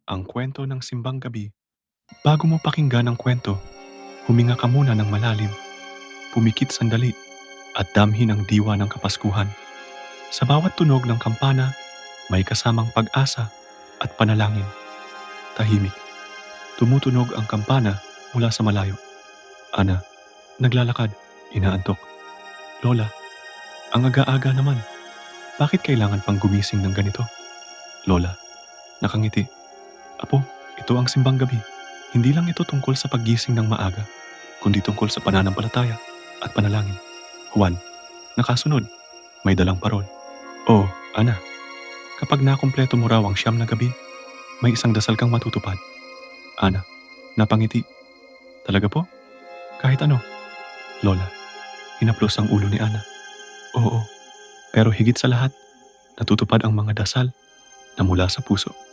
ang kwento ng simbang gabi. Bago mo pakinggan ang kwento, huminga ka muna ng malalim, pumikit sandali, at damhin ang diwa ng Kapaskuhan. Sa bawat tunog ng kampana, may kasamang pag-asa at panalangin. Tahimik. Tumutunog ang kampana mula sa malayo. Ana, naglalakad, inaantok. Lola, ang aga-aga naman. Bakit kailangan pang gumising ng ganito? Lola, nakangiti. Apo, ito ang simbang gabi. Hindi lang ito tungkol sa paggising ng maaga, kundi tungkol sa pananampalataya at panalangin. Juan, nakasunod, may dalang parol. Oh, Ana, kapag nakumpleto mo raw ang siyam na gabi, may isang dasal kang matutupad. Ana, napangiti. Talaga po? Kahit ano? Lola, hinaplos ang ulo ni Ana. Oo, pero higit sa lahat, natutupad ang mga dasal na mula sa puso.